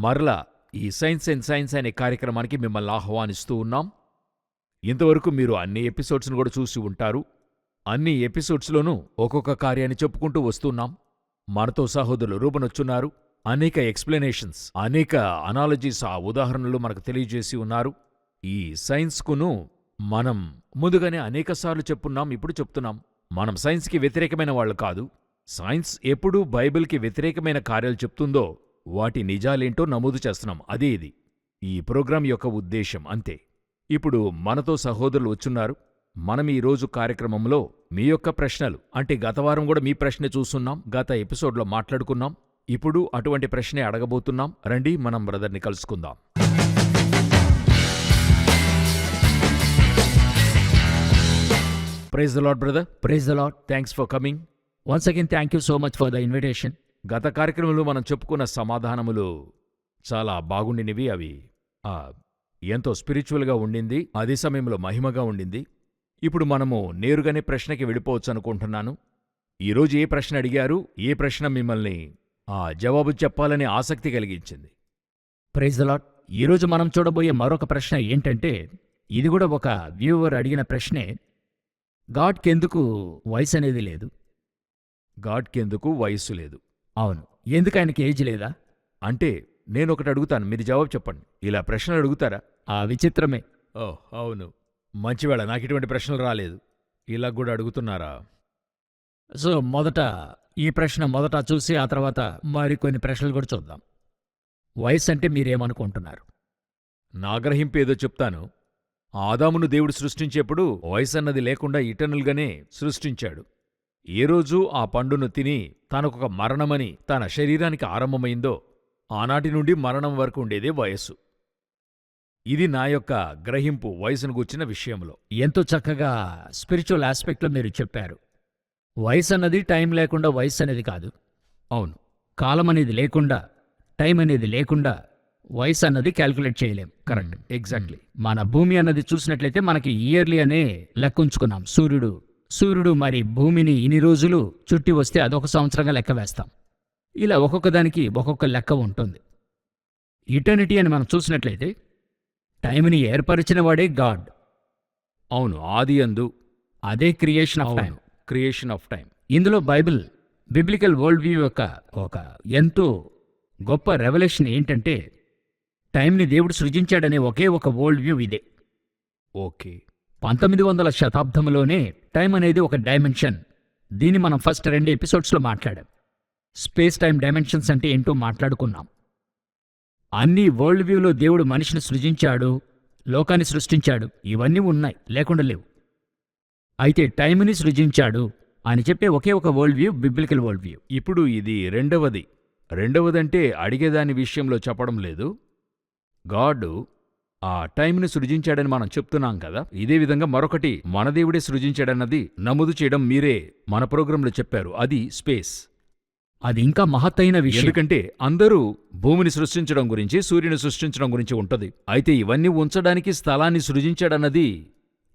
మరలా ఈ science and science అనే కార్యక్రమానికి మిమ్మల్ని ఆహ్వానిస్తూ ఉన్నాం. ఇంతవరకు మీరు అన్ని ఎపిసోడ్స్ను కూడా చూసి ఉంటారు. అన్ని ఎపిసోడ్స్లోనూ ఒక్కొక్క కార్యాన్ని చెప్పుకుంటూ వస్తున్నాం. మనతో సహోదరులు రూపనొచ్చున్నారు. అనేక ఎక్స్ప్లెనేషన్స్, అనేక అనాలజీస్, ఆ ఉదాహరణలు మనకు తెలియజేసి ఉన్నారు. ఈ సైన్స్కును మనం ముందుగానే అనేకసార్లు చెప్పున్నాం, ఇప్పుడు చెప్తున్నాం. మనం సైన్స్కి వ్యతిరేకమైన వాళ్ళు కాదు. సైన్స్ ఎప్పుడూ బైబిల్కి వ్యతిరేకమైన కార్యాలు చెప్తుందో వాటి నిజాలేంటో నమోదు చేస్తున్నాం. అదే ఇది ఈ ప్రోగ్రాం యొక్క ఉద్దేశం, అంతే. ఇప్పుడు మనతో సహోదరులు వచ్చున్నారు. మనం ఈరోజు కార్యక్రమంలో మీ యొక్క ప్రశ్నలు, అంటే గత వారం కూడా మీ ప్రశ్న చూస్తున్నాం, గత ఎపిసోడ్లో మాట్లాడుకున్నాం. ఇప్పుడు అటువంటి ప్రశ్నే అడగబోతున్నాం. రండి, మనం బ్రదర్ని కలుసుకుందాం. Praise the Lord brother. Praise the Lord. Thanks for coming. Once again, thank you so much for the invitation. గత కార్యక్రమంలో మనం చెప్పుకున్న సమాధానములు చాలా బాగుండినవి. అవి ఎంతో స్పిరిచువల్గా ఉండింది, అదే సమయంలో మహిమగా ఉండింది. ఇప్పుడు మనము నేరుగానే ప్రశ్నకి వెళ్ళిపోవచ్చు అనుకుంటున్నాను. ఈరోజు ఏ ప్రశ్న అడిగారు, ఏ ప్రశ్న మిమ్మల్ని జవాబు చెప్పాలని ఆసక్తి కలిగించింది? Praise the Lord. ఈరోజు మనం చూడబోయే మరొక ప్రశ్న ఏంటంటే, ఇది కూడా ఒక వ్యూవర్ అడిగిన ప్రశ్నే. గాడ్కి ఎందుకు వయసు అనేది లేదు? గాడ్కెందుకు వయస్సు లేదు? అవును, ఎందుకు ఆయనకి ఏజ్ లేదా? అంటే నేనొకటి అడుగుతాను, మీరు జవాబు చెప్పండి. ఇలా ప్రశ్నలు అడుగుతారా? ఆ విచిత్రమే. ఓహ్ అవును, మంచివేళ, నాకు ఇటువంటి ప్రశ్నలు రాలేదు. ఇలా కూడా అడుగుతున్నారా? సో ఈ ప్రశ్న మొదట చూసి ఆ తర్వాత మరికొన్ని ప్రశ్నలు కూడా చూద్దాం. వయసు అంటే మీరేమనుకుంటున్నారు? నా గ్రహింపు ఏదో చెప్తాను. ఆదామును దేవుడు సృష్టించేప్పుడు వయసన్నది లేకుండా ఇటర్నల్గానే సృష్టించాడు. ఏ రోజు ఆ పండును తిని తనకొక మరణమని తన శరీరానికి ఆరంభమైందో ఆనాటి నుండి మరణం వరకు ఉండేదే వయస్సు. ఇది నా యొక్క గ్రహింపు వయసును గూర్చిన విషయంలో. ఎంతో చక్కగా స్పిరిచువల్ ఆస్పెక్ట్లో మీరు చెప్పారు. వయసు అన్నది టైం లేకుండా వయసు అనేది కాదు. అవును, కాలం అనేది లేకుండా, టైం అనేది లేకుండా వయసు అన్నది క్యాల్కులేట్ చేయలేం. Correct, exactly. మన భూమి అన్నది చూసినట్లయితే మనకి ఇయర్లీ అనే లెక్క ఉంచుకున్నాం. సూర్యుడు మరి భూమిని ఇన్ని రోజులు చుట్టి వస్తే అదొక సంవత్సరంగా లెక్క వేస్తాం. ఇలా ఒక్కొక్క దానికి ఒక్కొక్క లెక్క ఉంటుంది. ఇటర్నిటీ అని మనం చూసినట్లయితే టైంని ఏర్పరిచిన వాడే గాడ్. అవును, ఆది అందు, అదే creation of time. Creation of time. ఇందులో బిబ్లికల్ వరల్డ్ వ్యూ యొక్క ఒక ఎంతో గొప్ప రెవల్యూషన్ ఏంటంటే, టైంని దేవుడు సృజించాడనే ఒకే ఒక వరల్డ్ వ్యూ ఇదే. ఓకే. 1900 శతాబ్దంలోనే టైం అనేది ఒక డైమెన్షన్. దీన్ని మనం ఫస్ట్ 2 ఎపిసోడ్స్లో మాట్లాడాం. స్పేస్ టైం డైమెన్షన్స్ అంటే ఏంటో మాట్లాడుకున్నాం. అన్ని వరల్డ్ వ్యూలో దేవుడు మనిషిని సృజించాడు, లోకాన్ని సృష్టించాడు, ఇవన్నీ ఉన్నాయి, లేకుండా లేవు. అయితే టైంని సృజించాడు అని చెప్పే ఒకే ఒక world view biblical world view. ఇప్పుడు ఇది రెండవదంటే అడిగేదాని విషయంలో చెప్పడం లేదు. గాడ్ ఆ టైంని సృజించాడని మనం చెప్తున్నాం కదా. ఇదే విధంగా మరొకటి మన దేవుడే సృజించాడన్నది నమోదు చేయడం మీరే మన ప్రోగ్రాంలో చెప్పారు. అది స్పేస్. అది ఇంకా మహత్తైన విషయం. ఎందుకంటే అందరూ భూమిని సృష్టించడం గురించి, సూర్యుని సృష్టించడం గురించి ఉంటది. అయితే ఇవన్నీ ఉంచడానికి స్థలాన్ని సృజించాడన్నది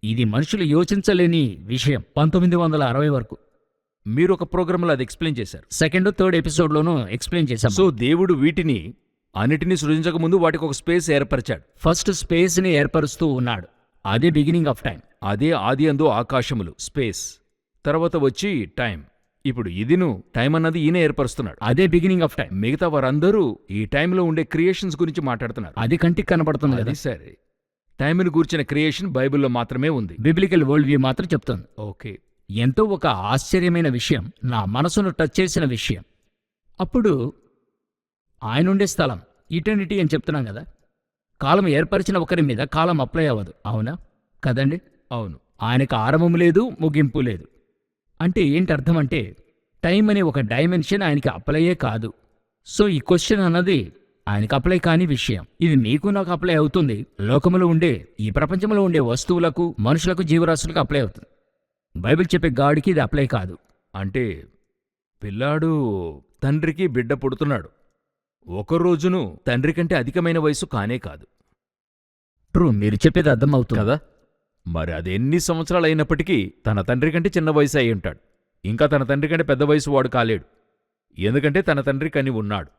ఇది మనుషులు యోచించలేని విషయం. 1960 వరకు మీరు ఒక ప్రోగ్రాంలో అది ఎక్స్ప్లెయిన్ చేశారు. 2nd, 3rd ఎపిసోడ్లోనూ ఎక్స్ప్లెయిన్ చేశాం. సో దేవుడు వీటిని అన్నిటినీ సృజించకముందు వాటికి ఒక స్పేస్ ఏర్పరిచాడు. ఫస్ట్ స్పేస్ని ఏర్పరుస్తూ ఉన్నాడు. అదే బిగినింగ్ ఆఫ్ టైం. అదే ఆది అందు ఆకాశములు, స్పేస్. తర్వాత వచ్చి టైం. ఇప్పుడు ఇదిను టైం అన్నది ఈయన ఏర్పరుస్తున్నాడు. అదే బిగినింగ్ ఆఫ్ టైం. మిగతా వారందరూ ఈ టైంలో ఉండే క్రియేషన్స్ గురించి మాట్లాడుతున్నారు. అది కంటికి కనబడుతుంది కదా. అది సరే, టైంను గూర్చిన క్రియేషన్ బైబిల్లో మాత్రమే ఉంది. బిబ్లికల్ వరల్డ్ వ్యూ మాత్రం చెప్తుంది. ఓకే. ఎంతో ఒక ఆశ్చర్యమైన విషయం, నా మనసును టచ్ చేసిన విషయం. అప్పుడు ఆయనుండే స్థలం ఇటర్నిటీ అని చెప్తున్నాం కదా. కాలం ఏర్పరిచిన ఒకరి మీద కాలం అప్లై అవ్వదు, అవునా కదండి? అవును. ఆయనకు ఆరంభం లేదు, ముగింపు లేదు. అంటే ఏంటి అర్థం అంటే, టైం అనే ఒక డైమెన్షన్ ఆయనకి అప్లైయే కాదు. సో ఈ క్వశ్చన్ అన్నది ఆయనకు అప్లై కాని విషయం. ఇది మీకు నాకు అప్లై అవుతుంది. లోకములో ఉండే, ఈ ప్రపంచంలో ఉండే వస్తువులకు, మనుషులకు, జీవరాశులకు అప్లై అవుతుంది. బైబిల్ చెప్పే గాడికి ఇది అప్లై కాదు. అంటే పిల్లాడు తండ్రికి బిడ్డ పుడుతున్నాడు. ఒక రోజును తండ్రి కంటే అధికమైన వయసు కానే కాదు. ట్రూ, మీరు చెప్పేది అర్థమవుతుంది కదా. మరి అది ఎన్ని సంవత్సరాలైనప్పటికీ తన తండ్రి కంటే చిన్న వయసు అయి ఉంటాడు. ఇంకా తన తండ్రి కంటే పెద్ద వయసు వాడు కాలేడు. ఎందుకంటే తన తండ్రి కని ఉన్నాడు.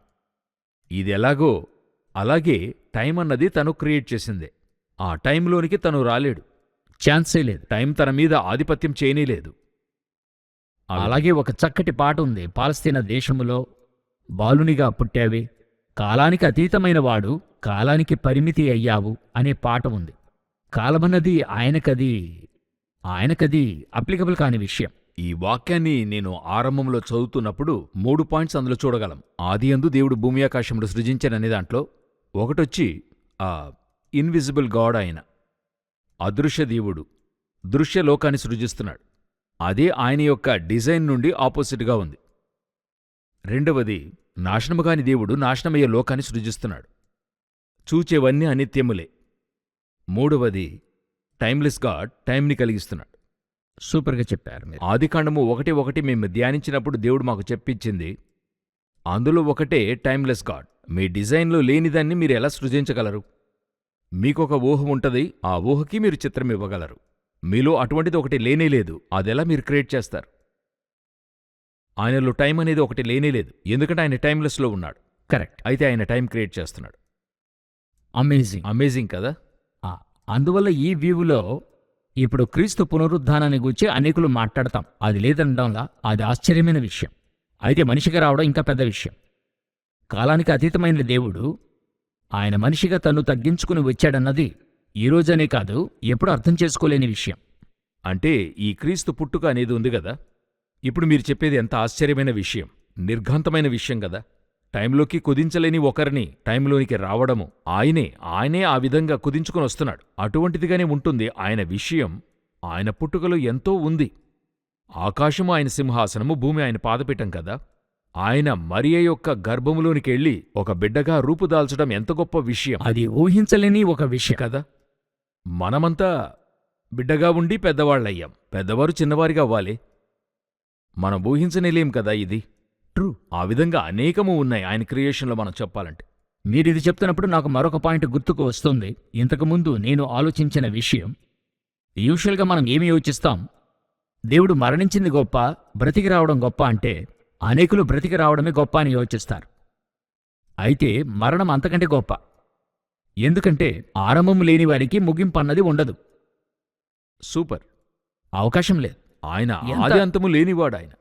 ఇది ఎలాగో అలాగే టైం అన్నది తను క్రియేట్ చేసిందే. ఆ టైంలోనికి తను రాలేడు. ఛాన్సే లేదు. టైం తన మీద ఆధిపత్యం చేయనీలేదు. అలాగే ఒక చక్కటి పాట ఉంది, పాలస్తీనా దేశములో బాలునిగా పుట్టావే, కాలానికి అతీతమైన వాడు, కాలానికి పరిమితి అయ్యావు అనే పాట ఉంది. కాలమన్నది ఆయనకది అప్లికబుల్ కాని విషయం. ఈ వాక్యాన్ని నేను ఆరంభంలో చదువుతున్నప్పుడు 3 పాయింట్స్ అందులో చూడగలం. ఆదియందు దేవుడు భూమి ఆకాశములు సృజించననే దాంట్లో ఒకటొచ్చి ఆ ఇన్విజిబుల్ గాడ్ ఆయన అదృశ్య దేవుడు దృశ్య లోకాన్ని సృజిస్తున్నాడు. అదే ఆయన యొక్క డిజైన్ నుండి ఆపోజిట్గా ఉంది. రెండవది, నాశనముగాని దేవుడు నాశనమయ్యే లోకాన్ని సృజిస్తున్నాడు. చూచేవన్నీ అనిత్యములే. మూడవది, టైమ్లెస్ గాడ్ టైంని కలిగిస్తున్నాడు. సూపర్గా చెప్పారు మీరు. ఆదికాండము 1:1 మేము ధ్యానించినప్పుడు దేవుడు మాకు చెప్పించింది, అందులో ఒకటే టైమ్లెస్ గాడ్. మీ డిజైన్లో లేనిదాన్ని మీరు ఎలా సృజించగలరు? మీకొక ఊహ ఉంటది, ఆ ఊహకి మీరు చిత్రం ఇవ్వగలరు. మీలో అటువంటిది ఒకటి లేనేలేదు, అదెలా మీరు క్రియేట్ చేస్తారు? ఆయనలో టైం అనేది ఒకటి లేనేలేదు, ఎందుకంటే ఆయన టైమ్లెస్లో ఉన్నాడు. కరెక్ట్. అయితే ఆయన టైం క్రియేట్ చేస్తున్నాడు. అమేజింగ్. అమేజింగ్ కదా. అందువల్ల ఈ వ్యూలో ఇప్పుడు క్రీస్తు పునరుద్ధానాన్ని గురించి అనేకులు మాట్లాడతాం. అది లేదనడంలా అది ఆశ్చర్యమైన విషయం. అయితే మనిషిగా రావడం ఇంకా పెద్ద విషయం. కాలానికి అతీతమైన దేవుడు ఆయన మనిషిగా తను తగ్గించుకుని వచ్చాడన్నది ఈరోజనే కాదు, ఎప్పుడు అర్థం చేసుకోలేని విషయం. అంటే ఈ క్రీస్తు పుట్టుక అనేది ఉంది గదా, ఇప్పుడు మీరు చెప్పేది ఎంత ఆశ్చర్యమైన విషయం, నిర్ఘాంతమైన విషయం గదా. టైంలోకి కుదించలేని ఒకరిని టైంలోనికి రావడము, ఆయనే ఆ విధంగా కుదించుకుని వస్తున్నాడు. అటువంటిదిగానే ఉంటుంది ఆయన విషయం. ఆయన పుట్టుకలో ఎంతో ఉంది. ఆకాశము ఆయన సింహాసనము, భూమి ఆయన పాదపీఠం కదా. ఆయన మరియ యొక్క గర్భములోనికెళ్ళి ఒక బిడ్డగా రూపుదాల్చడం ఎంత గొప్ప విషయం. అది ఊహించలేని ఒక విషయం కదా. మనమంతా బిడ్డగా ఉండి పెద్దవాళ్లయ్యాం. పెద్దవారు చిన్నవారిగా అవ్వాలి. మనం ఊహించనేలేం కదా ఇది. ట్రూ. ఆ విధంగా అనేకము ఉన్నాయి ఆయన క్రియేషన్లో మనం చెప్పాలంటే. మీరిది చెప్తున్నప్పుడు నాకు మరొక పాయింట్ గుర్తుకు వస్తుంది. ఇంతకుముందు నేను ఆలోచించిన విషయం, యూజువల్గా మనం ఏమి యోచిస్తాం, దేవుడు మరణించింది గొప్ప, బ్రతికి రావడం గొప్ప అంటే అనేకులు బ్రతికి రావడమే గొప్ప అని యోచిస్తారు. అయితే మరణం అంతకంటే గొప్ప. ఎందుకంటే ఆరంభం లేని వారికి ముగింపు అన్నది ఉండదు. సూపర్. అవకాశం లేదు. ఆయన ఆది అంతము లేనివాడు. ఆయన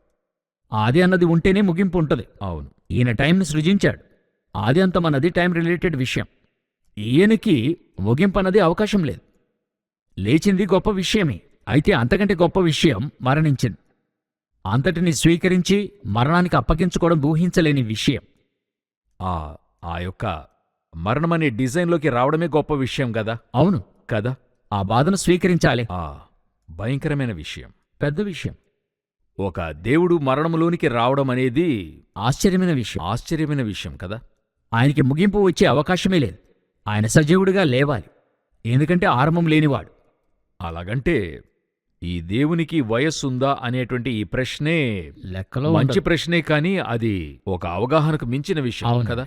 ఆది అన్నది ఉంటేనే ముగింపు ఉంటుంది. అవును. ఈయన టైంని సృజించాడు. ఆది అంతం అన్నది టైం రిలేటెడ్ విషయం. ఈయనకి ముగింపు అన్నది అవకాశం లేదు. లేచింది గొప్ప విషయమే. అయితే అంతకంటే గొప్ప విషయం మరణించింది. అంతటిని స్వీకరించి మరణానికి అప్పగించుకోవడం ఊహించలేని విషయం. ఆ యొక్క మరణమనే డిజైన్లోకి రావడమే గొప్ప విషయం గదా. అవును కదా. ఆ బాధను స్వీకరించాలి. భయంకరమైన విషయం, పెద్ద విషయం. ఒక దేవుడు మరణములోనికి రావడం అనేది ఆశ్చర్యమైన విషయం కదా. ఆయనకి ముగింపు వచ్చే అవకాశమే లేదు. ఆయన సజీవుడిగా లేవాలి, ఎందుకంటే ఆరంభం లేనివాడు. అలాగంటే ఈ దేవునికి వయస్సుందా అనేటువంటి ఈ ప్రశ్నే లెక్కలో మంచి ప్రశ్నే, కానీ అది ఒక అవగాహనకు మించిన విషయం కదా.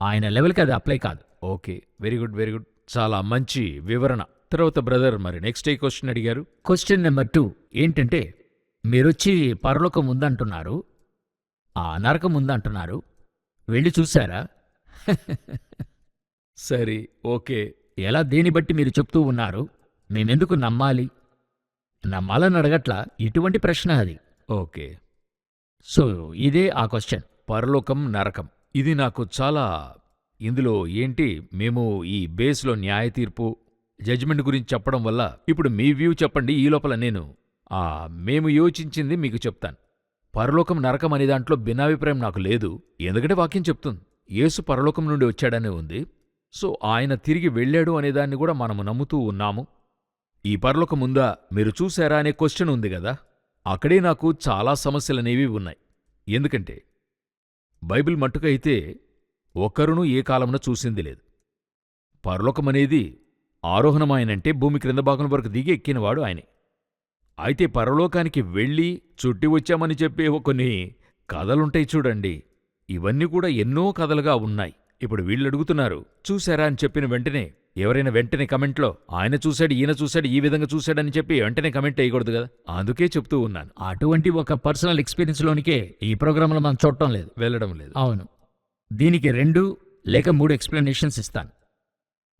ఆయన లెవెల్కి అది అప్లై కాదు. Okay, very good, very good. చాలా మంచి వివరణ. తర్వాత బ్రదర్, మరి నెక్స్ట్ ఏ క్వశ్చన్ అడిగారు? క్వశ్చన్ నెంబర్ 2 ఏంటంటే, మీరొచ్చి పరలోకం ఉందంటున్నారు, ఆ నరకం ఉందంటున్నారు, వెళ్ళి చూశారా? సరే, ఓకే. ఎలా, దేని బట్టి మీరు చెప్తూ ఉన్నారు? మేమెందుకు నమ్మాలి? నమ్మాలని అడగట్లా, ఇటువంటి ప్రశ్న అది. ఓకే. సో ఇదే ఆ క్వశ్చన్. పరలోకం, నరకం, ఇది నాకు చాలా, ఇందులో ఏంటి, మేము ఈ బేస్లో న్యాయ తీర్పు, జడ్జిమెంట్ గురించి చెప్పడం వల్ల ఇప్పుడు మీ వ్యూ చెప్పండి. ఈ లోపల నేను మేము యోచించింది మీకు చెప్తాను. పరలోకం, నరకం అనే దాంట్లో భిన్నాభిప్రాయం నాకు లేదు. ఎందుకంటే వాక్యం చెప్తుంది యేసు పరలోకం నుండి వచ్చాడనే ఉంది. సో ఆయన తిరిగి వెళ్ళాడు అనేదాన్ని కూడా మనము నమ్ముతూ ఉన్నాము. ఈ పరలోకం ఉందా, మీరు చూశారా అనే క్వశ్చన్ ఉంది గదా. అక్కడే నాకు చాలా సమస్యలనేవి ఉన్నాయి. ఎందుకంటే బైబిల్ మట్టుకైతే ఒక్కరునూ ఏ కాలమున చూసింది లేదు. పరలోకమనేది ఆరోహణమాయనంటే భూమి క్రింద భాగం వరకు దిగి ఎక్కినవాడు ఆయనే. అయితే పరలోకానికి వెళ్ళి చుట్టి వచ్చామని చెప్పే కొన్ని కథలుంటాయి చూడండి. ఇవన్నీ కూడా ఎన్నో కథలుగా ఉన్నాయి. ఇప్పుడు వీళ్ళు అడుగుతున్నారు చూశారా అని చెప్పిన వెంటనే ఎవరైనా వెంటనే కమెంట్లో ఆయన చూశాడు, ఈయన చూశాడు, ఈ విధంగా చూశాడని చెప్పి వెంటనే కమెంట్ వేయకూడదు కదా. అందుకే చెప్తూ ఉన్నాను. అటువంటి ఒక పర్సనల్ ఎక్స్పీరియన్స్లోనికే ఈ ప్రోగ్రాంలో మనం చూడటం లేదు, వెళ్ళడం లేదు. అవును. దీనికి 2 లేక 3 ఎక్స్ప్లెనేషన్స్ ఇస్తాను.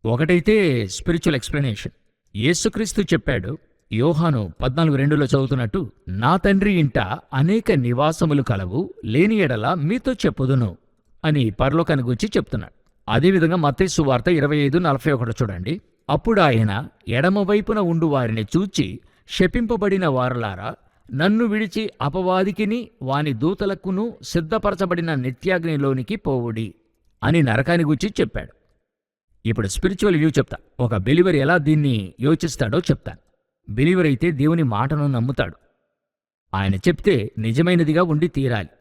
ఒకటైతే స్పిరిచువల్ ఎక్స్ప్లెనేషన్. యేసుక్రీస్తు చెప్పాడు, యోహాను 14:2లో చదువుతున్నట్టు, నా తండ్రి ఇంట అనేక నివాసములు కలవు, లేని ఎడల మీతో చెప్పుదును అని పరలోకాన్ని గురించి చెప్తున్నాడు. అదేవిధంగా మత్తయి సువార్త 25:41 చూడండి. అప్పుడు ఆయన ఎడమవైపున ఉండు వారిని చూచి, శపింపబడిన వారలారా, నన్ను విడిచి అపవాదికిని వాని దూతలకును సిద్ధపరచబడిన నిత్యాగ్నిలోనికి పోవుడి అని నరకాన్ని గురించి చెప్పాడు. ఇప్పుడు స్పిరిచువల్ వ్యూ చెప్తా. ఒక బిలీవర్ ఎలా దీన్ని యోచిస్తాడో చెప్తాను. బిలీవర్ అయితే దేవుని మాటను నమ్ముతాడు. ఆయన చెప్తే నిజమైనదిగా ఉండి తీరాలి.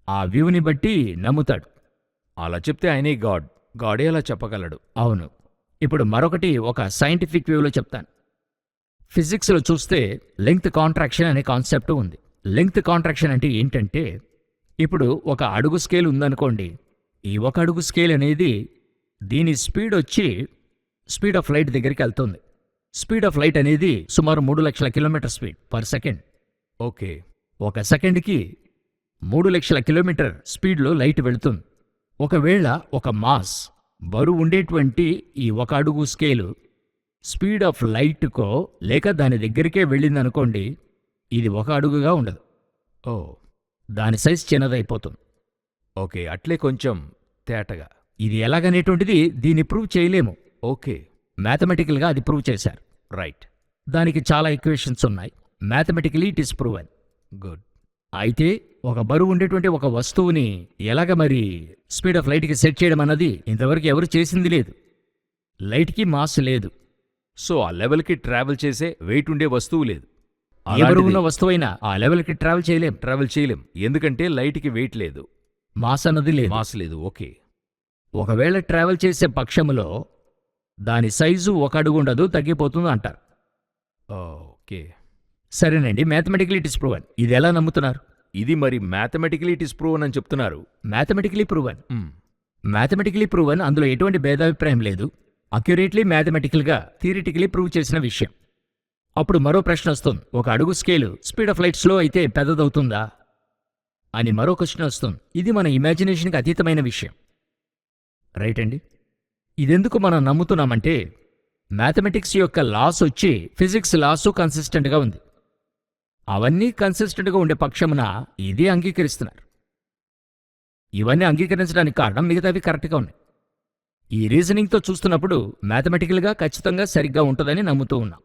ఆ వ్యూని బట్టి నమ్ముతాడు. అలా చెప్తే ఆయనే గాడే అలా చెప్పగలడు. అవును. ఇప్పుడు మరొకటి ఒక సైంటిఫిక్ వ్యూలో చెప్తాను. ఫిజిక్స్లో చూస్తే లెంగ్త్ కాంట్రాక్షన్ అనే కాన్సెప్ట్ ఉంది. లెంగ్త్ కాంట్రాక్షన్ అంటే ఏంటంటే, ఇప్పుడు ఒక అడుగు స్కేల్ ఉందనుకోండి. ఈ ఒక అడుగు స్కేల్ అనేది దీని స్పీడ్ వచ్చి స్పీడ్ ఆఫ్ లైట్ దగ్గరికి వెళ్తుంది. స్పీడ్ ఆఫ్ లైట్ అనేది సుమారు 3 లక్షల kilometre speed per second. Okay. ఒక సెకండ్కి 3 లక్షల కిలోమీటర్ స్పీడ్లో లైట్ వెళుతుంది. ఒకవేళ ఒక మాస్ బరువు ఉండేటువంటి ఈ ఒక అడుగు స్కేలు స్పీడ్ ఆఫ్ లైట్కో లేక దాని దగ్గరికే వెళ్ళిందనుకోండి, ఇది ఒక అడుగుగా ఉండదు. ఓ, దాని సైజ్ చిన్నదైపోతుంది. ఓకే. అట్లే కొంచెం తేటగా. ఇది ఎలాగనేటువంటిది దీన్ని ప్రూవ్ చేయలేము. ఓకే. మ్యాథమెటికల్గా అది ప్రూవ్ చేశారు. రైట్. దానికి చాలా ఈక్వేషన్స్ ఉన్నాయి. Mathematically it is proven. Good. అయితే ఒక బరువు ఉండేటువంటి ఒక వస్తువుని ఎలాగ మరి స్పీడ్ ఆఫ్ లైట్కి సెట్ చేయడం అన్నది ఇంతవరకు ఎవరు చేసింది లేదు. లైట్కి మాస్ లేదు. సో ఆ లెవెల్కి ట్రావెల్ చేసే వెయిట్ ఉండే వస్తువు లేదు. ఏ బరువు ఉన్న వస్తువైనా ఆ లెవెల్కి ట్రావెల్ చేయలేం. ఎందుకంటే లైట్కి వెయిట్ లేదు, మాస్ అన్నది లేదు. మాస్ లేదు. ఓకే. ఒకవేళ ట్రావెల్ చేసే పక్షములో దాని సైజు ఒక అడుగు ఉండదు, తగ్గిపోతుంది అంటారు. ఓకే. సరేనండి, మ్యాథమెటికలీ ఇట్ ఇస్ ప్రూవెన్. ఇది ఎలా నమ్ముతున్నారు? ఇది మరి మ్యాథమెటికలీ ఇట్ ఇస్ ప్రూవన్ అని చెప్తున్నారు. Mathematically proven. అందులో ఎటువంటి భేదాభిప్రాయం లేదు. అక్యురేట్లీ మ్యాథమెటికల్గా థియరిటికలీ ప్రూవ్ చేసిన విషయం. అప్పుడు మరో ప్రశ్న వస్తుంది. ఒక అడుగు scale speed of light slow అయితే పెద్దదవుతుందా అని మరో క్వశ్చన్ వస్తుంది. ఇది మన ఇమాజినేషన్కి అతీతమైన విషయం. రైట్ అండి. ఇదెందుకు మనం నమ్ముతున్నామంటే, మ్యాథమెటిక్స్ యొక్క లాస్ వచ్చి ఫిజిక్స్ లాసు కన్సిస్టెంట్గా ఉంది. అవన్నీ కన్సిస్టెంట్గా ఉండే పక్షమున ఇది అంగీకరిస్తున్నారు. ఇవన్నీ అంగీకరించడానికి కారణం మిగతావి కరెక్ట్గా ఉన్నాయి. ఈ రీజనింగ్తో చూస్తున్నప్పుడు మ్యాథమెటికల్గా ఖచ్చితంగా సరిగ్గా ఉంటుందని నమ్ముతూ ఉన్నాం.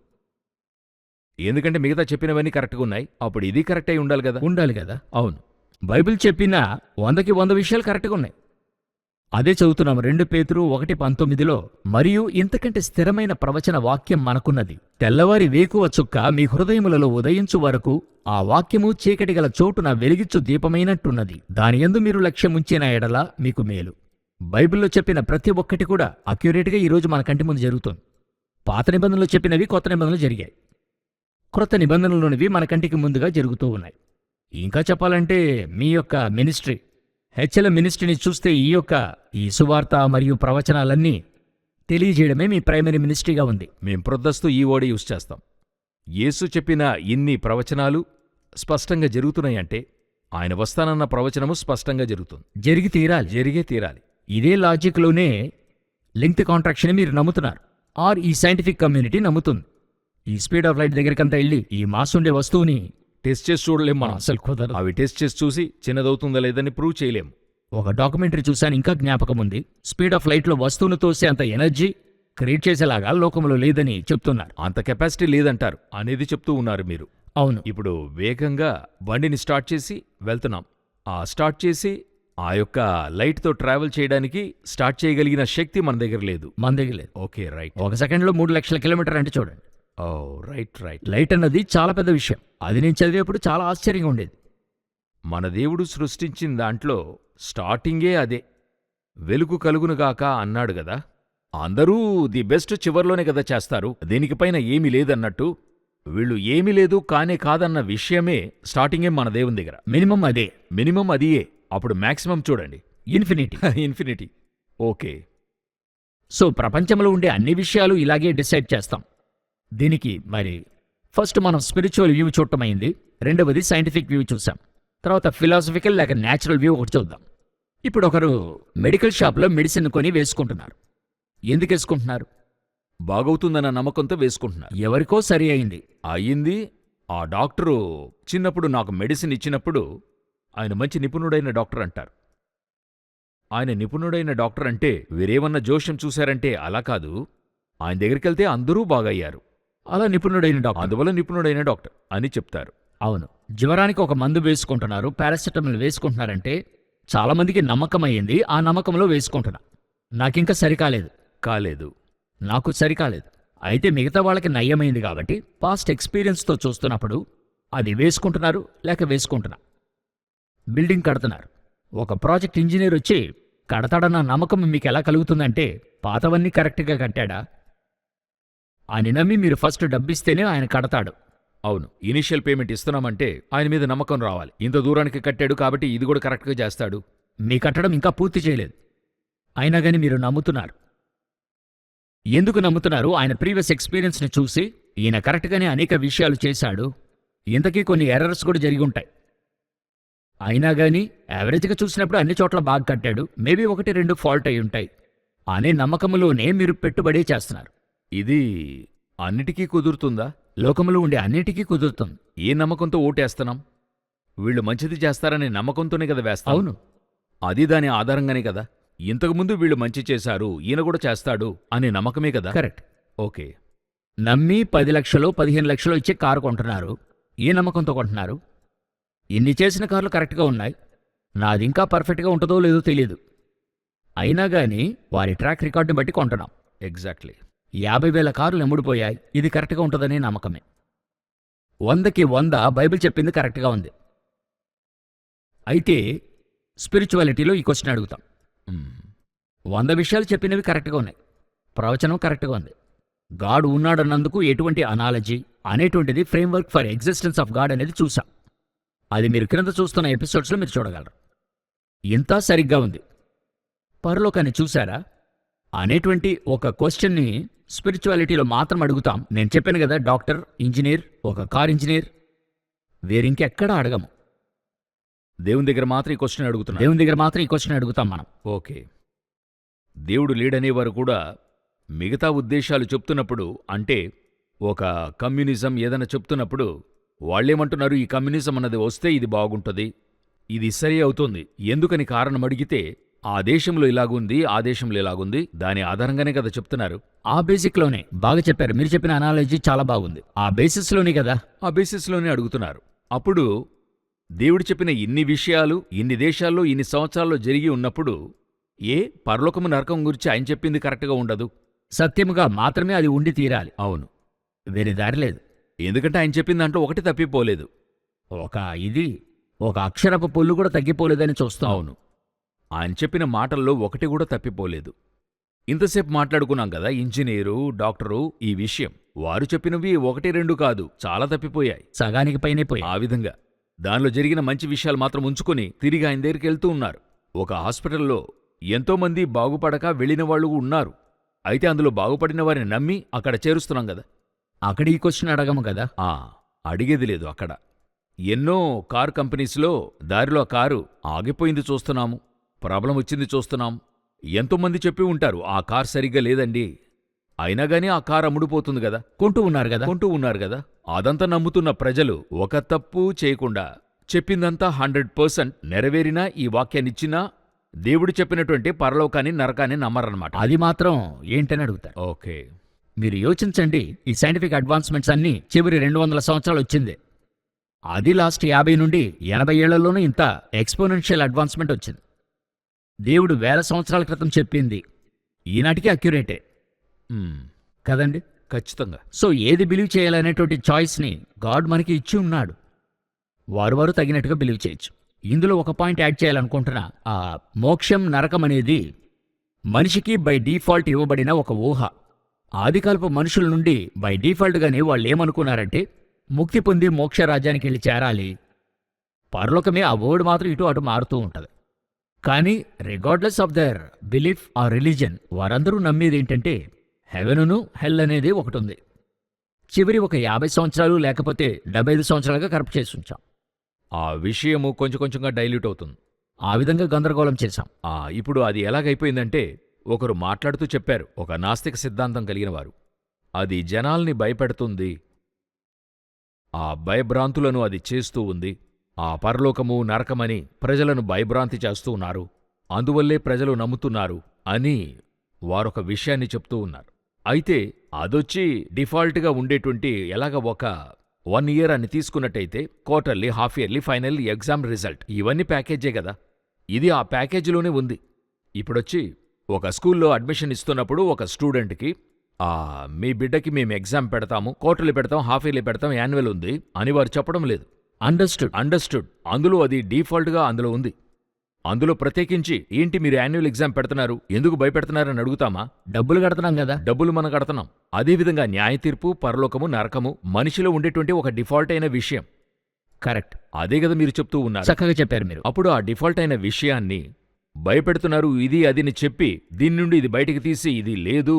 ఎందుకంటే మిగతా చెప్పినవన్నీ కరెక్ట్గా ఉన్నాయి. అప్పుడు ఇది కరెక్ట్ అయి ఉండాలి కదా. అవును. బైబిల్ చెప్పిన 100కి 100 విషయాలు కరెక్ట్గా ఉన్నాయి. అదే చదువుతున్నాం 2 పేతురు 1:19లో, మరియు ఇంతకంటే స్థిరమైన ప్రవచన వాక్యం మనకున్నది. తెల్లవారి వేకువ చుక్క మీ హృదయములలో ఉదయించు వరకు ఆ వాక్యము చీకటి గల చోటున వెలిగిచ్చు దీపమైనట్టున్నది. దానియందు మీరు లక్ష్యముంచిన ఎడల మీకు మేలు. బైబిల్లో చెప్పిన ప్రతి ఒక్కటి కూడా అక్యురేట్గా ఈరోజు మన కంటి ముందు జరుగుతుంది. పాత నిబంధనలు చెప్పినవి కొత్త నిబంధనలు జరిగాయి. క్రొత్త నిబంధనలోనివి మన కంటికి ముందుగా జరుగుతూ ఉన్నాయి. ఇంకా చెప్పాలంటే మీ యొక్క మినిస్ట్రీ, హెచ్ఎల్ఎం మినిస్ట్రీని చూస్తే ఈ సువార్త మరియు ప్రవచనాలన్నీ తెలియజేయడమే మీ ప్రైమరీ మినిస్ట్రీగా ఉంది. మేం ప్రొద్దస్తూ ఈ వర్డ్ యూజ్ చేస్తాం. యేసు చెప్పిన ఇన్ని ప్రవచనాలు స్పష్టంగా జరుగుతున్నాయంటే ఆయన వస్తానన్న ప్రవచనము స్పష్టంగా జరుగుతుంది. జరిగే తీరాలి. ఇదే లాజిక్లోనే లెంగ్త్ కాంట్రాక్షన్ మీరు నమ్ముతున్నారు, ఆర్ ఈ సైంటిఫిక్ కమ్యూనిటీ నమ్ముతుంది. ఈ స్పీడ్ ఆఫ్ లైట్ దగ్గరికంతా వెళ్ళి ఈ మాస్ ఉండే వస్తువుని టెస్ట్ చేసి చూడలేం మనం. అసలు కుదరదు. అవి టెస్ట్ చేసి చూసి చిన్నదవుతుందా లేదని ప్రూవ్ చేయలేం. ఒక డాక్యుమెంటరీ చూశాను, ఇంకా జ్ఞాపకం ఉంది. స్పీడ్ ఆఫ్ లైట్లో వస్తువును తోసే అంత ఎనర్జీ క్రియేట్ చేసేలాగా లోకంలో లేదని చెప్తున్నారు. అంత కెపాసిటీ లేదంటారు అనేది చెప్తూ ఉన్నారు మీరు. అవును. ఇప్పుడు వేగంగా బండిని స్టార్ట్ చేసి వెళ్తున్నాం. స్టార్ట్ చేసి ఆ యొక్క లైట్తో ట్రావెల్ చేయడానికి స్టార్ట్ చేయగలిగిన శక్తి మన దగ్గర లేదు. Okay, right. ఒక సెకండ్లో 3 లక్షల కిలోమీటర్ అంటే చూడండి. రైట్. లైట్ అన్నది చాలా పెద్ద విషయం. అది నేను చదివేప్పుడు చాలా ఆశ్చర్యంగా ఉండేది. మన దేవుడు సృష్టించిన దాంట్లో స్టార్టింగే అదే. వెలుగు కలుగునుగాక అన్నాడు గదా. అందరూ ది బెస్ట్ చివర్లోనే కదా చేస్తారు. దీనికిపైన ఏమీ లేదన్నట్టు వీళ్ళు ఏమీ లేదు కానే కాదన్న విషయమే స్టార్టింగే మన దేవుని దగ్గర. మినిమం అదియే. అప్పుడు మ్యాక్సిమం చూడండి, ఇన్ఫినిటీ. ఓకే. సో ప్రపంచంలో ఉండే అన్ని విషయాలు ఇలాగే డిసైడ్ చేస్తాం. దీనికి మరి ఫస్ట్ మనం స్పిరిచువల్ వ్యూ చూడటమైంది. రెండవది సైంటిఫిక్ వ్యూ చూసాం. తర్వాత ఫిలాసఫికల్ లేక న్యాచురల్ వ్యూ ఒకటి చూద్దాం. ఇప్పుడు ఒకరు మెడికల్ షాప్లో మెడిసిన్ కొని వేసుకుంటున్నారు. ఎందుకు వేసుకుంటున్నారు? బాగవుతుందన్న నమ్మకంతో వేసుకుంటున్నారు. ఎవరికో సరి అయింది. అయ్యింది. ఆ డాక్టరు చిన్నప్పుడు నాకు మెడిసిన్ ఇచ్చినప్పుడు ఆయన మంచి నిపుణుడైన డాక్టర్ అంటారు. ఆయన నిపుణుడైన డాక్టర్ అంటే వేరేమన్నా జోష్యం చూశారంటే అలా కాదు. ఆయన దగ్గరికెళ్తే అందరూ బాగయ్యారు. అలా నిపుణుడైన డాక్టర్. అందువల్ల నిపుణుడైన డాక్టర్ అని చెప్తారు. అవును, జ్వరానికి ఒక మందు వేసుకుంటున్నారు, పారాసెటమాల్ వేసుకుంటున్నారంటే చాలామందికి నమ్మకం అయ్యింది. ఆ నమ్మకంలో వేసుకుంటున్నా. నాకింకా సరికాలేదు. కాలేదు. నాకు సరికాలేదు. అయితే మిగతా వాళ్ళకి నయ్యమైంది కాబట్టి పాస్ట్ ఎక్స్పీరియన్స్తో చూస్తున్నప్పుడు అది వేసుకుంటున్నారు లేక వేసుకుంటున్నా. బిల్డింగ్ కడుతున్నారు. ఒక ప్రాజెక్ట్ ఇంజనీర్ వచ్చి కడతాడన్న నమ్మకం మీకు ఎలా కలుగుతుందంటే పాతవన్నీ కరెక్ట్గా కట్టాడా అని నమ్మి మీరు ఫస్ట్ డబ్బిస్తేనే ఆయన కడతాడు. అవును, ఇనిషియల్ పేమెంట్ ఇస్తున్నామంటే ఆయన మీద నమ్మకం రావాలి. ఇంత దూరానికి కట్టాడు కాబట్టి ఇది కూడా కరెక్ట్గా చేస్తాడు. మీ కట్టడం ఇంకా పూర్తి చేయలేదు, అయినా కానీ మీరు నమ్ముతున్నారు. ఎందుకు నమ్ముతున్నారు? ఆయన ప్రీవియస్ ఎక్స్పీరియన్స్ని చూసి ఈయన కరెక్ట్గానే అనేక విషయాలు చేశాడు, ఇంతకీ కొన్ని ఎర్రర్స్ కూడా జరిగి ఉంటాయి. అయినా కానీ యావరేజ్గా చూసినప్పుడు అన్ని చోట్ల బాగా కట్టాడు, మేబీ 1-2 ఫాల్ట్ అయి ఉంటాయి అనే నమ్మకంలోనే మీరు పెట్టుబడి చేస్తున్నారు. ఇది అన్నిటికీ కుదురుతుందా? లోకంలో ఉండే అన్నిటికీ కుదురుతుంది. ఏ నమ్మకంతో ఓటేస్తున్నాం? వీళ్ళు మంచిది చేస్తారనే నమ్మకంతోనే కదా వేస్తాం. అవును, అది దాని ఆధారంగానే కదా. ఇంతకుముందు వీళ్ళు మంచి చేశారు, ఈయన కూడా చేస్తాడు అనే నమ్మకమే కదా. కరెక్ట్. ఓకే. నమ్మి 10 లక్షలు 15 లక్షలు ఇచ్చి కారు కొంటున్నారు. ఏ నమ్మకంతో కొంటున్నారు? ఇన్ని చేసిన కార్లు కరెక్ట్గా ఉన్నాయి, నాది ఇంకా పర్ఫెక్ట్గా ఉంటుందో లేదో తెలియదు. అయినా కానీ వారి ట్రాక్ రికార్డుని బట్టి కొంటున్నాం. ఎగ్జాక్ట్లీ. 50,000 కార్లు ఎమ్ముడిపోయాయి, ఇది కరెక్ట్గా ఉంటుందనే నమ్మకమే. 100కి 100 బైబిల్ చెప్పింది కరెక్ట్గా ఉంది. అయితే స్పిరిచువాలిటీలో ఈ క్వశ్చన్ అడుగుతాం. 100 విషయాలు చెప్పినవి కరెక్ట్గా ఉన్నాయి, ప్రవచనం కరెక్ట్గా ఉంది. గాడ్ ఉన్నాడన్నందుకు ఎటువంటి అనాలజీ అనేటువంటిది framework for existence of God అనేది చూసాం. అది మీరు క్రింద చూస్తున్న ఎపిసోడ్స్లో మీరు చూడగలరు. ఇంత సరిగ్గా ఉంది. పరలోకాన్ని చూశారా అనేటువంటి ఒక క్వశ్చన్ని స్పిరిచువాలిటీలో మాత్రం అడుగుతాం. నేను చెప్పాను కదా, డాక్టర్, ఇంజనీర్, ఒక కార్ ఇంజనీర్, వేరింకెక్కడా అడగము. దేవుని దగ్గర మాత్రం ఈ క్వశ్చన్ అడుగుతున్నాం. దేవుని దగ్గర మాత్రం ఈ క్వశ్చన్ అడుగుతాం మనం. ఓకే. దేవుడు లేడనేవారు కూడా మిగతా ఉద్దేశాలు చెప్తున్నప్పుడు, అంటే ఒక కమ్యూనిజం ఏదైనా చెప్తున్నప్పుడు వాళ్ళేమంటున్నారు, ఈ కమ్యూనిజం అన్నది వస్తే ఇది బాగుంటుంది, ఇది సరి అవుతుంది, ఎందుకని కారణం అడిగితే ఆ దేశంలో ఇలాగుంది, ఆ దేశంలో ఇలాగుంది, దాని ఆధారంగానే కదా చెప్తున్నారు. ఆ బేసిక్లోనే బాగా చెప్పారు. మీరు చెప్పిన అనాలజీ చాలా బాగుంది. ఆ బేసిస్లోనే కదా, ఆ బేసిస్లోనే అడుగుతున్నారు. అప్పుడు దేవుడు చెప్పిన ఇన్ని విషయాలు ఇన్ని దేశాల్లో ఇన్ని సంవత్సరాల్లో జరిగి ఉన్నప్పుడు పరలోకము నరకం గురించి ఆయన చెప్పింది కరెక్ట్గా ఉండదు? సత్యముగా మాత్రమే అది ఉండి తీరాలి. అవును, వేరే దారి లేదు. ఎందుకంటే ఆయన చెప్పిన దాంట్లో ఒకటి తప్పిపోలేదు. ఒక అక్షరపు పొల్లు కూడా తగ్గిపోలేదని చూస్తాం. అవును, ఆయన చెప్పిన మాటల్లో ఒకటి కూడా తప్పిపోలేదు. ఇంతసేపు మాట్లాడుకున్నాం కదా, ఇంజనీరు, డాక్టరు, ఈ విషయం వారు చెప్పినవి 1-2 కాదు, చాలా తప్పిపోయాయి. సగానికి పైనే పోయి. ఆ విధంగా దానిలో జరిగిన మంచి విషయాలు మాత్రం ఉంచుకుని తిరిగి ఆయన దగ్గరికి వెళ్తూ ఉన్నారు. ఒక హాస్పిటల్లో ఎంతోమంది బాగుపడక వెళ్ళిన వాళ్ళు ఉన్నారు. అయితే అందులో బాగుపడిన వారిని నమ్మి అక్కడ చేరుస్తున్నాం కదా. అక్కడ ఈ క్వశ్చన్ అడగము కదా. అడిగేది లేదు అక్కడ. ఎన్నో కార్ కంపెనీస్లో దారిలో కారు ఆగిపోయింది చూస్తున్నాము, ప్రాబ్లం వచ్చింది చూస్తున్నాం. ఎంతోమంది చెప్పి ఉంటారు ఆ కార్ సరిగ్గా లేదండి, అయినా గానీ ఆ కార్ అమ్ముడుపోతుంది కదా, కొంటూ ఉన్నారు కదా. అదంతా నమ్ముతున్న ప్రజలు ఒక తప్పు చేయకుండా చెప్పిందంతా 100% నెరవేరినా ఈ వాక్యాన్నిచ్చినా దేవుడు చెప్పినటువంటి పరలోకాన్ని నరకాన్ని నమ్మరన్నమాట. అది మాత్రం ఏంటని అడుగుతారు. ఓకే, మీరు యోచించండి. ఈ సైంటిఫిక్ అడ్వాన్స్మెంట్స్ అన్నీ చివరి 200 సంవత్సరాలు వచ్చింది. అది లాస్ట్ 50 నుండి 80 ఏళ్లలోనూ ఇంత ఎక్స్పోనెన్షియల్ అడ్వాన్స్మెంట్ వచ్చింది. దేవుడు 1000 సంవత్సరాల క్రితం చెప్పింది ఈనాటికి అక్యురేటే కదండి. ఖచ్చితంగా. సో ఏది బిలీవ్ చేయాలనేటువంటి చాయిస్ని గాడ్ మనకి ఇచ్చి ఉన్నాడు. వారు తగినట్టుగా బిలీవ్ చేయొచ్చు. ఇందులో ఒక పాయింట్ యాడ్ చేయాలనుకుంటున్నా. ఆ మోక్షం నరకం అనేది మనిషికి బై డిఫాల్ట్ ఇవ్వబడిన ఒక ఊహ. ఆదికాలపు మనుషుల నుండి బై డిఫాల్ట్గానే వాళ్ళు ఏమనుకున్నారంటే ముక్తి పొంది మోక్షరాజ్యానికి వెళ్ళి చేరాలి, పరలోకమే. ఆ వర్డ్ మాత్రం ఇటు అటు మారుతూ ఉంటుంది. కానీ regardless of their belief or religion వారందరూ నమ్మేది ఏంటంటే హెవెనును హెల్ అనేది ఒకటి ఉంది. చివరి ఒక 50 సంవత్సరాలు లేకపోతే 75 సంవత్సరాలుగా కరెక్ట్ చేసి ఉంచాం. ఆ విషయము కొంచెం కొంచెంగా డైల్యూట్ అవుతుంది. ఆ విధంగా గందరగోళం చేశాం. ఇప్పుడు అది ఎలాగైపోయిందంటే ఒకరు మాట్లాడుతూ చెప్పారు, ఒక నాస్తిక సిద్ధాంతం కలిగిన వారు, అది జనాల్ని భయపెడుతుంది, ఆ భయభ్రాంతులను అది చేస్తూ ఉంది, ఆ పరలోకము నరకమని ప్రజలను భయభ్రాంతి చేస్తూ ఉన్నారు, అందువల్లే ప్రజలు నమ్ముతున్నారు అని వారొక విషయాన్ని చెప్తూ ఉన్నారు. అయితే అదొచ్చి డిఫాల్ట్గా ఉండేటువంటి ఎలాగ ఒక 1 ఇయర్ అని తీసుకున్నట్టయితే quarterly, half yearly, final exam result ఇవన్నీ ప్యాకేజే కదా. ఇది ఆ ప్యాకేజీలోనే ఉంది. ఇప్పుడొచ్చి ఒక స్కూల్లో అడ్మిషన్ ఇస్తున్నప్పుడు ఒక స్టూడెంట్కి మీ బిడ్డకి మేము ఎగ్జామ్ పెడతాము, క్వార్టర్లీ పెడతాం, హాఫ్ ఇయర్లీ పెడతాం, యాన్యువల్ ఉంది అని వారు చెప్పడం లేదు. అండర్స్టూడ్ అందులో అది డీఫాల్ట్గా అందులో ఉంది. అందులో ప్రత్యేకించి ఏంటి మీరు యాన్యువల్ ఎగ్జామ్ పెడుతున్నారు, ఎందుకు భయపెడుతున్నారని అడుగుతామా? డబ్బులు కడుతున్నాం కదా. డబ్బులు మనం కడుతున్నాం. అదేవిధంగా న్యాయ తీర్పు, పరలోకము, నరకము మనిషిలో ఉండేటువంటి ఒక డిఫాల్ట్ అయిన విషయం. కరెక్ట్. అదే కదా మీరు చెప్తూ ఉన్నారు. చక్కగా చెప్పారు మీరు. అప్పుడు ఆ డిఫాల్ట్ అయిన విషయాన్ని భయపెడుతున్నారు, ఇది అదిని చెప్పి దీని నుండి ఇది బయటికి తీసి ఇది లేదు,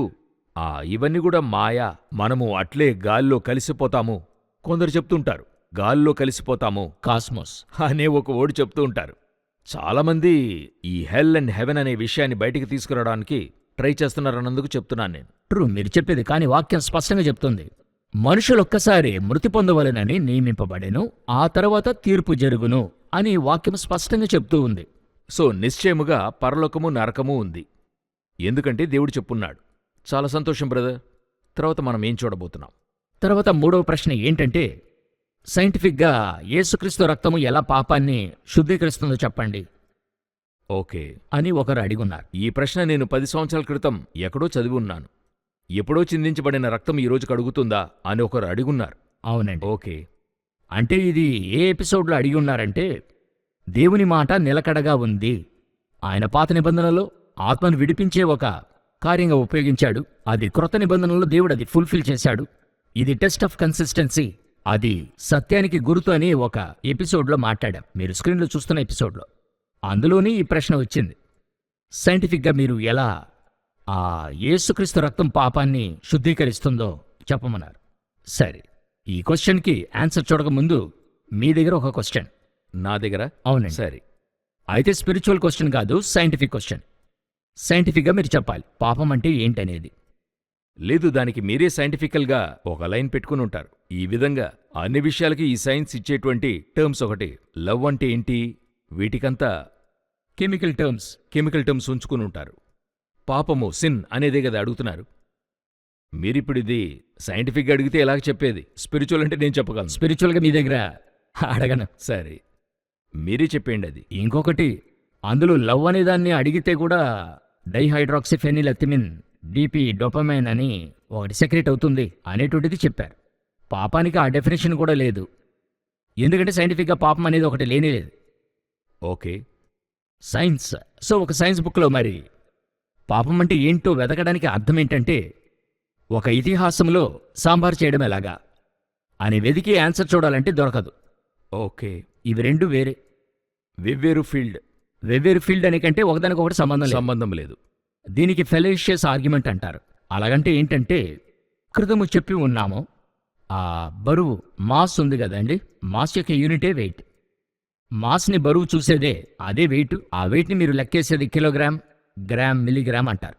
ఇవన్నీ కూడా మాయా, మనము అట్లే గాల్లో కలిసిపోతాము. కొందరు చెప్తుంటారు గాల్లో కలిసిపోతాము, కాస్మోస్ అనే ఒక ఓడి చెప్తూ ఉంటారు. చాలామంది ఈ హెల్ అండ్ హెవెన్ అనే విషయాన్ని బయటికి తీసుకురావడానికి ట్రై చేస్తున్నారన్నందుకు చెప్తున్నాను నేను. ట్రూ, మీరు చెప్పేది. కానీ వాక్యం స్పష్టంగా చెప్తుంది, మనుషులొక్కసారి మృతి పొందవలెనని నియమింపబడెను, ఆ తర్వాత తీర్పు జరుగును అని వాక్యం స్పష్టంగా చెప్తూ ఉంది. సో నిశ్చయముగా పరలోకము నరకము ఉంది, ఎందుకంటే దేవుడు చెప్పున్నాడు. చాలా సంతోషం బ్రదర్. తర్వాత మనం ఏం చూడబోతున్నాం? తర్వాత మూడవ ప్రశ్న ఏంటంటే, సైంటిఫిక్గా యేసుక్రీస్తు రక్తము ఎలా పాపాన్ని శుద్ధీకరిస్తుందో చెప్పండి ఓకే అని ఒకరు అడిగున్నారు. ఈ ప్రశ్న నేను 10 సంవత్సరాల క్రితం ఎక్కడో చదివి ఉన్నాను. ఎప్పుడో చిందించబడిన రక్తం ఈ రోజు కడుగుతుందా అని ఒకరు అడిగున్నారు. అవునండి. ఓకే, అంటే ఇది ఏ ఎపిసోడ్లో అడిగి ఉన్నారంటే, దేవుని మాట నిలకడగా ఉంది, ఆయన పాత నిబంధనలో ఆత్మను విడిపించే ఒక కార్యంగా ఉపయోగించాడు, అది క్రొత్త నిబంధనలో దేవుడు అది ఫుల్ఫిల్ చేశాడు, ఇది టెస్ట్ ఆఫ్ కన్సిస్టెన్సీ, అది సత్యానికి గుర్తు అని ఒక ఎపిసోడ్లో మాట్లాడాం. మీరు స్క్రీన్లో చూస్తున్న ఎపిసోడ్లో అందులోనే ఈ ప్రశ్న వచ్చింది. సైంటిఫిక్గా మీరు ఎలా యేసుక్రీస్తు రక్తం పాపాన్ని శుద్ధీకరిస్తుందో చెప్పమన్నారు. సరే, ఈ క్వశ్చన్కి ఆన్సర్ చూడకముందు మీ దగ్గర ఒక క్వశ్చన్. నా దగ్గర? అవునండి. సరే, అయితే స్పిరిచువల్ క్వశ్చన్ కాదు, సైంటిఫిక్ క్వశ్చన్. సైంటిఫిక్గా మీరు చెప్పాలి పాపం అంటే ఏంటనేది. లేదు, దానికి మీరే సైంటిఫికల్గా ఒక లైన్ పెట్టుకుని ఉంటారు. ఈ విధంగా అన్ని విషయాలకి ఈ సైన్స్ ఇచ్చేటువంటి టర్మ్స్ ఒకటి. లవ్ అంటే ఏంటి, వీటికంతా కెమికల్ టర్మ్స్ ఉంచుకుని ఉంటారు. పాపము, సిన్ అనేదే కదా అడుగుతున్నారు. మీరిప్పుడు ఇది సైంటిఫిక్గా అడిగితే ఎలాగ చెప్పేది? స్పిరిచువల్ అంటే నేను చెప్పగలను. స్పిరిచువల్గా మీ దగ్గర అడగను. సరే, మీరే చెప్పేయండి అది. ఇంకొకటి, అందులో లవ్ అనే దాన్ని అడిగితే కూడా డైహైడ్రాక్సిఫెనిలెథిమిన్, డిపి, డోపమైన్ అని ఒకటి సెక్రెట్ అవుతుంది అనేటువంటిది చెప్పారు. పాపానికి ఆ డెఫినేషన్ కూడా లేదు, ఎందుకంటే సైంటిఫిక్గా పాపం అనేది ఒకటి లేనేలేదు. Okay, science. సో ఒక సైన్స్ బుక్లో మరి పాపం అంటే ఏంటో వెతకడానికి అర్థం ఏంటంటే, ఒక ఇతిహాసంలో సాంబార్ చేయడం ఎలాగా అని వెతికి ఆన్సర్ చూడాలంటే దొరకదు. ఓకే, ఇవి రెండు వేరే వెవ్వేరు ఫీల్డ్ అనే కంటే ఒకదానికొకటి సంబంధం లేదు. దీనికి ఫెలోషియస్ ఆర్గ్యుమెంట్ అంటారు. అలాగంటే ఏంటంటే, క్రితము చెప్పి ఉన్నాము, ఆ బరువు మాస్ ఉంది కదండి, మాస్ యొక్క యూనిటే వెయిట్. మాస్ని బరువు చూసేదే అదే వెయిట్. ఆ వెయిట్ని మీరు లెక్కేసేది కిలోగ్రామ్, గ్రామ్, మిల్లీగ్రామ్ అంటారు.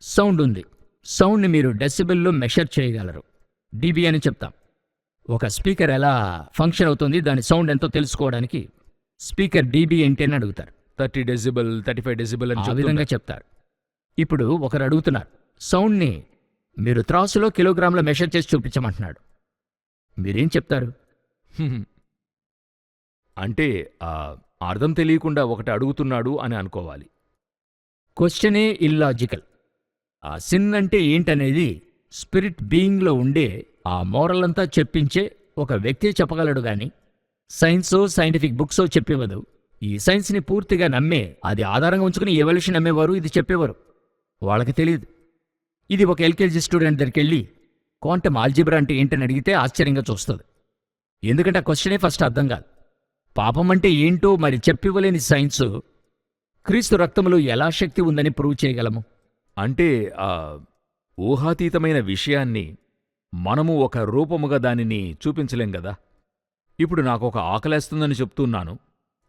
సౌండ్ ఉంది, సౌండ్ని మీరు డెసిబెల్లో మెషర్ చేయగలరు, డీబీ అని చెప్తాం. ఒక స్పీకర్ ఎలా ఫంక్షన్ అవుతుంది, దాని సౌండ్ ఎంతో తెలుసుకోవడానికి స్పీకర్ డీబీ ఏంటి అని అడుగుతారు. 30 డెసిబెల్, 35 డెసిబెల్ అని ఆ విధంగా చెప్తారు. ఇప్పుడు ఒకరు అడుగుతున్నారు, సౌండ్ని మీరు త్రాసులో కిలోగ్రామ్లో మెషర్ చేసి చూపించమంటున్నాడు, మీరేం చెప్తారు? అంటే అర్థం తెలియకుండా ఒకటి అడుగుతున్నాడు అని అనుకోవాలి. క్వశ్చనే ఇల్లాజికల్. ఆ సిన్ అంటే ఏంటనేది స్పిరిట్ బీయింగ్లో ఉండే ఆ మోరల్ అంతా చెప్పించే ఒక వ్యక్తి చెప్పగలడు గాని సైన్సో సైంటిఫిక్ బుక్సో చెప్పేవదు. ఈ సైన్స్ని పూర్తిగా నమ్మే, అది ఆధారంగా ఉంచుకుని ఎవల్యూషన్ నమ్మేవారు ఇది చెప్పేవారు, వాళ్ళకి తెలియదు. ఇది ఒక ఎల్కేజీ స్టూడెంట్ దగ్గరికి వెళ్ళి క్వాంటమ్ ఆల్జిబ్రా అంటే ఏంటని అడిగితే ఆశ్చర్యంగా చూస్తుంది, ఎందుకంటే ఆ క్వశ్చనే ఫస్ట్ అర్థం కాదు. పాపం అంటే ఏంటో మరి చెప్పివ్వలేని సైన్సు క్రీస్తు రక్తంలో ఎలా శక్తి ఉందని ప్రూవ్ చేయగలము? అంటే ఊహాతీతమైన విషయాన్ని మనము ఒక రూపముగా దానిని చూపించలేం గదా. ఇప్పుడు నాకొక ఆకలేస్తుందని చెప్తున్నాను,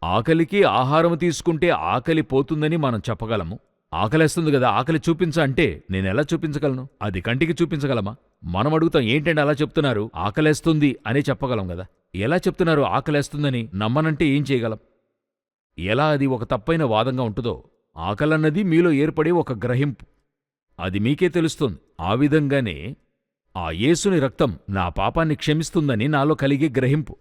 ఆకలికి ఆహారం తీసుకుంటే ఆకలి పోతుందని మనం చెప్పగలము. ఆకలేస్తుంది కదా, ఆకలి చూపించ అంటే నేనెలా చూపించగలను? అది కంటికి చూపించగలమా? మనం అడుగుతాం, ఏంటంటే అలా చెప్తున్నారు, ఆకలేస్తుంది అనే చెప్పగలం కదా. ఎలా చెప్తున్నారు ఆకలేస్తుందని? నమ్మనంటే ఏం చేయగలం? ఎలా అది ఒక తప్పైన వాదంగా ఉంటుందో, ఆకలన్నది మీలో ఏర్పడే ఒక గ్రహింపు, అది మీకే తెలుస్తుంది. ఆ విధంగానే ఆ యేసుని రక్తం నా పాపాన్ని క్షమిస్తుందని నాలో కలిగే గ్రహింపు,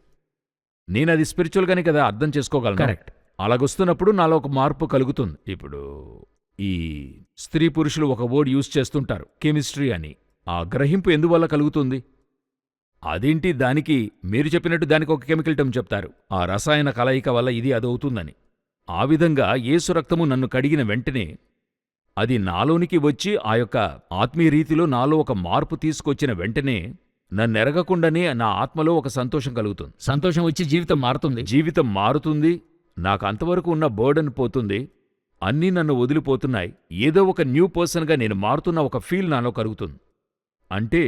నేనది స్పిరిచువల్గానే కదా అర్థం చేసుకోగలను. కరెక్ట్. అలాగొస్తున్నప్పుడు నాలో ఒక మార్పు కలుగుతుంది. ఇప్పుడు ఈ స్త్రీ పురుషులు ఒక వర్డ్ యూజ్ చేస్తుంటారు, కెమిస్ట్రీ అని. ఆ గ్రహింపు ఎందువల్ల కలుగుతుంది? అదేంటి, దానికి మీరు చెప్పినట్టు దానికి ఒక కెమికల్ టర్మ్ చెప్తారు, ఆ రసాయన కలయిక వల్ల ఇది అదవుతుందని. ఆ విధంగా యేసు రక్తము నన్ను కడిగిన వెంటనే అది నాలోనికి వచ్చి ఆ యొక్క ఆత్మీయ రీతిలో నాలో ఒక మార్పు తీసుకొచ్చిన వెంటనే నన్నెరగకుండానే నా ఆత్మలో ఒక సంతోషం కలుగుతుంది. సంతోషం వచ్చి జీవితం మారుతుంది. జీవితం మారుతుంది. నాకు అంతవరకు ఉన్న బర్డన్ పోతుంది. అన్నీ నన్ను వదిలిపోతున్నాయి. ఏదో ఒక న్యూ పర్సన్గా నేను మారుతున్న ఒక ఫీల్ నాలో కలుగుతుంది. అంటే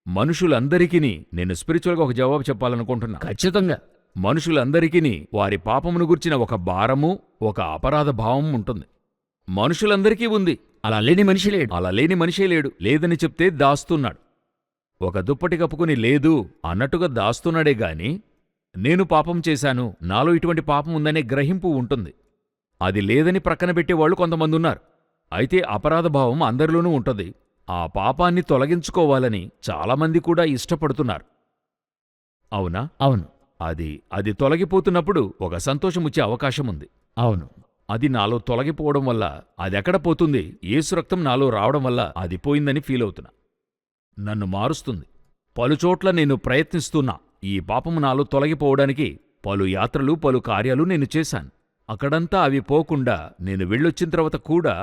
మనుషులందరికీ నేను స్పిరిచువల్గా ఒక జవాబు చెప్పాలనుకుంటున్నా. ఖచ్చితంగా మనుషులందరికీ వారి పాపమును గుర్చిన ఒక భారము, ఒక అపరాధ భావం ఉంటుంది. మనుషులందరికీ ఉంది. అలా లేని మనిషి లేడు. అలా లేని మనిషే లేడు. లేదని చెప్తే దాస్తున్నాడు. ఒక దుప్పటి కప్పుకుని లేదు అన్నట్టుగా దాస్తున్నాడే గాని నేను పాపం చేశాను, నాలో ఇటువంటి పాపం ఉందనే గ్రహింపు ఉంటుంది. అది లేదని ప్రక్కన పెట్టేవాళ్లు కొంతమందున్నారు. అయితే అపరాధభావం అందరిలోనూ ఉంటుంది. ఆ పాపాన్ని తొలగించుకోవాలని చాలామంది కూడా ఇష్టపడుతున్నారు. అవునా? అవును, అది తొలగిపోతున్నప్పుడు ఒక సంతోషముచ్చే అవకాశముంది. అవును. అది నాలో తొలగిపోవడం వల్ల అదెక్కడ పోతుంది? యేసు రక్తం నాలో రావడం వల్ల అది పోయిందని ఫీల్ అవుతున్నా. నన్ను మారుస్తుంది. పలుచోట్ల నేను ప్రయత్నిస్తున్నా. ఈ పాపము నాలో తొలగిపోవడానికి పలు యాత్రలు, పలు కార్యాలు నేను చేశాను. అక్కడంతా అవి పోకుండా నేను వెళ్ళొచ్చిన తర్వాత కూడా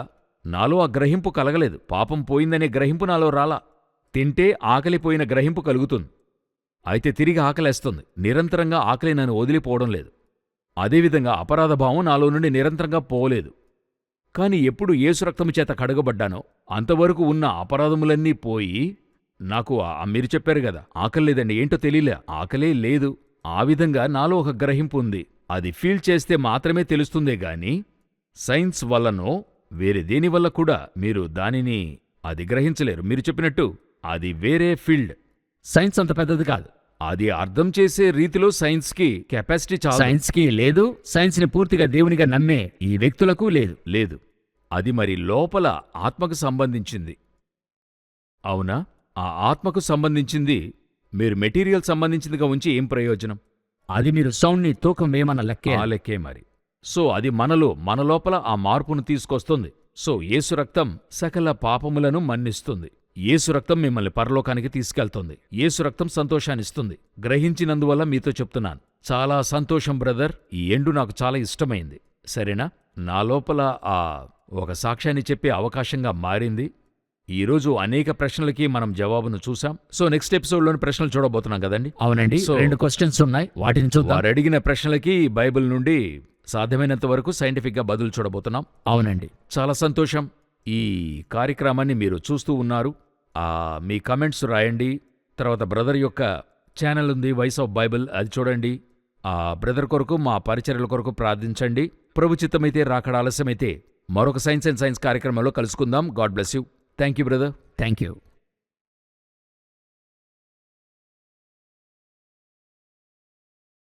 నాలో ఆ గ్రహింపు కలగలేదు. పాపం పోయిందనే గ్రహింపు నాలో రాలా. తింటే ఆకలిపోయిన గ్రహింపు కలుగుతుంది. అయితే తిరిగి ఆకలేస్తుంది. నిరంతరంగా ఆకలి నన్ను వదిలిపోవడం లేదు. అదేవిధంగా అపరాధభావం నాలో నుండి నిరంతరంగా పోలేదు. కాని ఎప్పుడు యేసు రక్తము చేత కడగబడ్డానో అంతవరకు ఉన్న అపరాధములన్నీ పోయి నాకు మీరు చెప్పారు గదా, ఆకలి లేదండి, ఏంటో తెలియలే, ఆకలే లేదు. ఆ విధంగా నాలో ఒక గ్రహింపు ఉంది. అది ఫీల్ చేస్తే మాత్రమే తెలుస్తుందే గాని సైన్స్ వల్లనో వేరే దేనివల్ల కూడా మీరు దానిని అది గ్రహించలేరు. మీరు చెప్పినట్టు అది వేరే ఫీల్డ్. సైన్స్ అంత పెద్దది కాదు. అది అర్థం చేసే రీతిలో సైన్స్కి కెపాసిటీ చాలా. సైన్స్కి లేదు, సైన్స్ని పూర్తిగా దేవునిగా నమ్మే ఈ వ్యక్తులకు లేదు. లేదు. అది మరి లోపల ఆత్మకు సంబంధించింది. అవునా? ఆ ఆత్మకు సంబంధించింది మీరు మెటీరియల్ సంబంధించిందిగా ఉంచి ఏం ప్రయోజనం? అది మీరు సౌండ్ని తూకం వేయమన్న లెక్కే. ఆ లెక్కే మరి. సో అది మన లోపల ఆ మార్పును తీసుకొస్తుంది. సో యేసు రక్తం సకల పాపములను మన్నిస్తుంది. యేసు రక్తం మిమ్మల్ని పరలోకానికి తీసుకెళ్తుంది. యేసు రక్తం సంతోషాన్నిస్తుంది. గ్రహించినందువల్ల మీతో చెప్తున్నాను. చాలా సంతోషం బ్రదర్. ఈ ఎండు నాకు చాలా ఇష్టమైంది. సరేనా? నా లోపల ఆ ఒక సాక్ష్యాన్ని చెప్పే అవకాశంగా మారింది. ఈరోజు అనేక ప్రశ్నలకి మనం జవాబును చూసాం. సో నెక్స్ట్ ఎపిసోడ్లోని ప్రశ్నలు చూడబోతున్నాం కదండి. అవునండి. సో 2 క్వశ్చన్స్ ఉన్నాయి, వాటిని చూద్దాం. వారు అడిగిన ప్రశ్నలకి బైబిల్ నుండి సాధ్యమైనంత వరకు సైంటిఫిక్గా బదులు చూడబోతున్నాం. అవునండి. చాలా సంతోషం. ఈ కార్యక్రమాన్ని మీరు చూస్తూ ఉన్నారు. మీ కమెంట్స్ రాయండి. తర్వాత బ్రదర్ యొక్క ఛానల్ ఉంది, వాయిస్ ఆఫ్ బైబిల్, అది చూడండి. ఆ బ్రదర్ కొరకు, మా పరిచర్యల కొరకు ప్రార్థించండి. ప్రభు చిత్తమైతే రాకడ ఆలస్యమైతే మరొక సైన్స్ అండ్ సైన్స్ కార్యక్రమంలో కలుసుకుందాం. God bless you. Thank you brother. Thank you.